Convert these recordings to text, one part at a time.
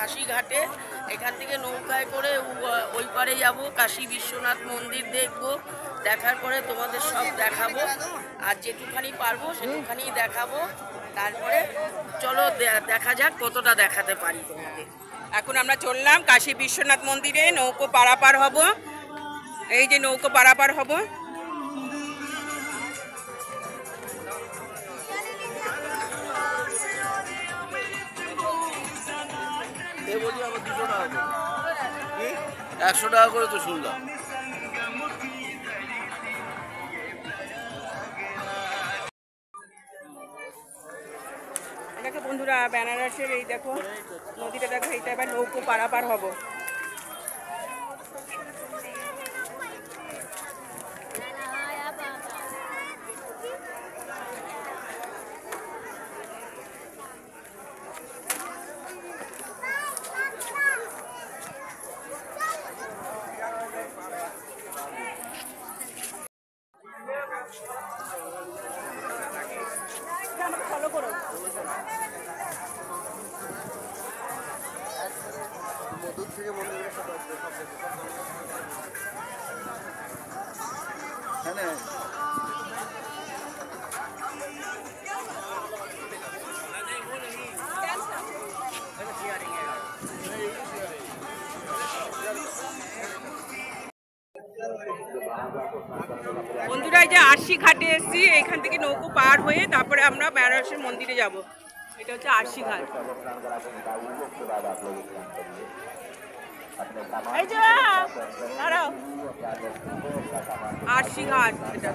আশি ঘাটে। এখান থেকে নৌকায় করে ওই পারে যাব, কাশী বিশ্বনাথ মন্দির দেখব। দেখার পরে তোমাদের সব দেখাবো, আর যেটুখানি পারবো সেটুখানি দেখাবো। তারপরে চলো দেখা যাক কতটা দেখাতে পারি তোমাদের। এখন আমরা চললাম কাশী বিশ্বনাথ মন্দিরে, নৌকো পারাপার হব। এই যে নৌকো পারাপার হব। বলছি আবার 200 টাকা করে, 100 টাকা করে তো শুনলাম। দেখো বন্ধুরা, বেনারসের এই দেখো নদীটা দেখো, এইটা এবার নৌকো পারাপার হব। ফলো করো। মধুর থেকে মন্দিরের সাথে হ্যাঁ। বন্ধুরা, এই যে আরশি ঘাটে এসেছি, এখান থেকে নৌকো পার হয়ে তারপরে আমরা বেনারসের মন্দিরে যাব। এটা হচ্ছে আরশি ঘাট। এই যে দাঁড়াও, আরশি ঘাট এটা।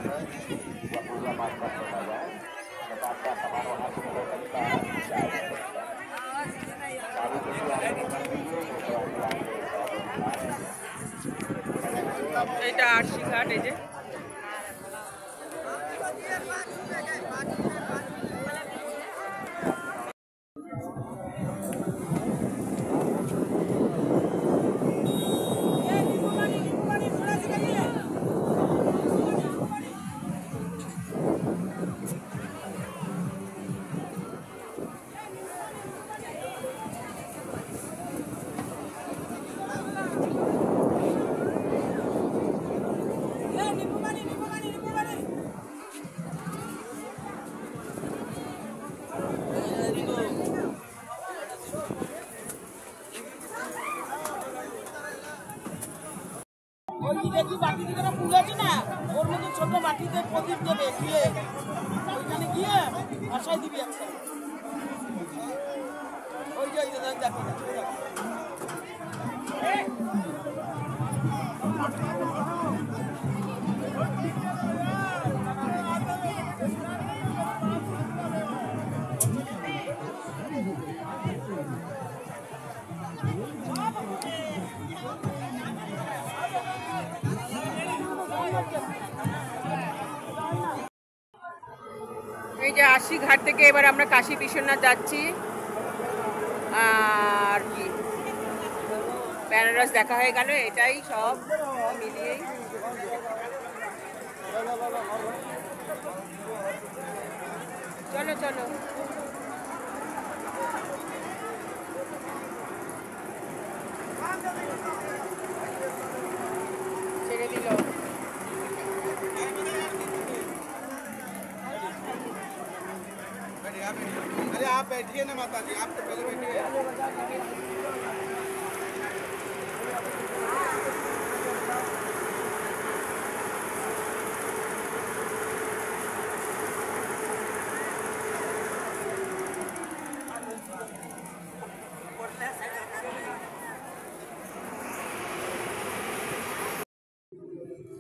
এটা আরশি ঘাট। এই যে ফুল আছে না, ওর মধ্যে ছোট বাটিতে প্রদীপ দেবে, দিয়ে ওইখানে গিয়ে ভাষায় দিবি একটা। ওই যে দেখো এই যে আরশি ঘাট থেকে এবার আমরা কাশী বিশ্বনাথ যাচ্ছি। আর কি বেনারস দেখা হয়ে গেল, এটাই সব মিলিয়েই। চলো চলো, ছেড়ে দিল। अरे आप बैठिए ना माता जी, आप तो पहले बैठिए।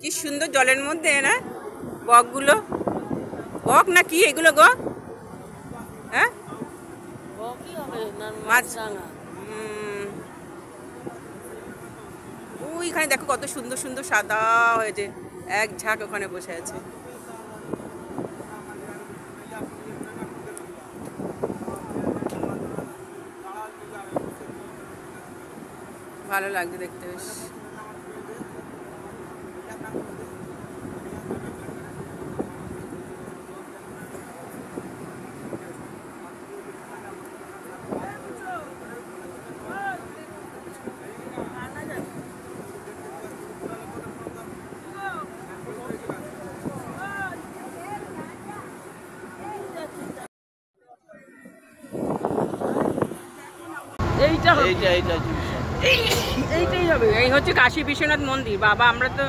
কি সুন্দর জলের মধ্যে না বকগুলো, বক না কি এগুলো গো? হ্যাঁ, মাছরাঙা। ওইখানে দেখো কত সুন্দর সুন্দর সাদা হয়েছে, এক ঝাঁক ওখানে বসে আছে। ভালো লাগছে দেখতে বেশ। এইটা হবে। এইটা এইটা হচ্ছে বিশ্বনাথ। এইটাই হবে। এই হচ্ছে কাশী বিশ্বনাথ মন্দির। বাবা আমরা তো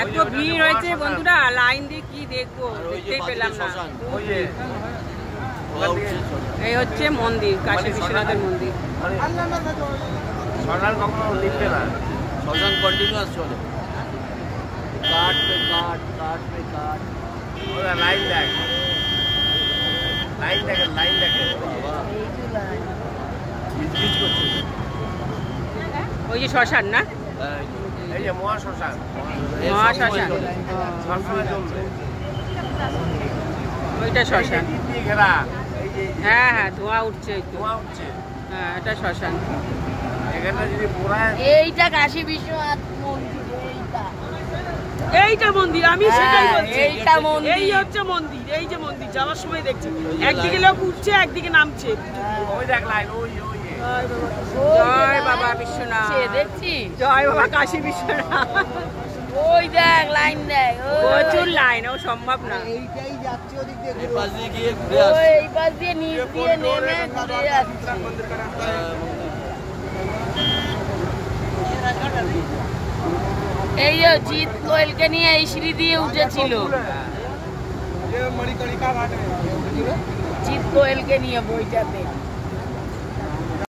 এত ভিড় হয়েছে বন্ধুরা, লাইন দিয়ে কি দেখবো, আর ওই যে দেখতেই পেলাম না। শ্মশান, ওই যে ওরা উঠছে শ্মশান। এই হচ্ছে মন্দির, কাশী বিশ্বনাথের মন্দির। শ্মশান কখনো লিখবে না, শ্মশান কন্টিনিউয়াস চলে। কাঠ পে কাঠ, কাঠ পে কাঠ। ওরা লাইন দেখ, লাইন দেখে, লাইন দেখে। বাবা গিজগিজ করছে। ওই যে শ্মশান না, এই যে মহাশ্মশান, মহাশ্মশান। সবসময় চলবে। ওইটা শ্মশান। ইট দিয়ে ঘেরা, এই যে হ্যাঁ হ্যাঁ, ধোঁয়া উঠছে এই তো। ধোঁয়া উঠছে। হ্যাঁ, এটা শ্মশান। এখানে যদি পোড়ায়, এইটা কাশী বিশ্বনাথ মন্দির। এইটা মন্দির, আমি সেটাই বলছি। এইটা মন্দির। এই হচ্ছে মন্দির, এই যে মন্দির যাওয়ার সময় দেখছি একদিকে লোক উঠছে একদিকে নামছে। ওই দেখ লাইন, ওই ওই জয় বাবা বিশ্বনাথ, দেখছি জয় বাবা কাশী বিশ্বনাথ। ওই দেখ লাইন দেখ, প্রচুর লাইন, ও সম্ভব না। এই পাশ দিয়ে গিয়ে ঘুরে আসছে। এই পাশ দিয়ে নিচ দিয়ে নেমে ঘুরে যাচ্ছে। এই যে জিৎ কোয়েলকে নিয়ে এই সিঁড়ি দিয়ে উঠেছিল, জিৎ কোয়েলকে নিয়ে বইটাতে।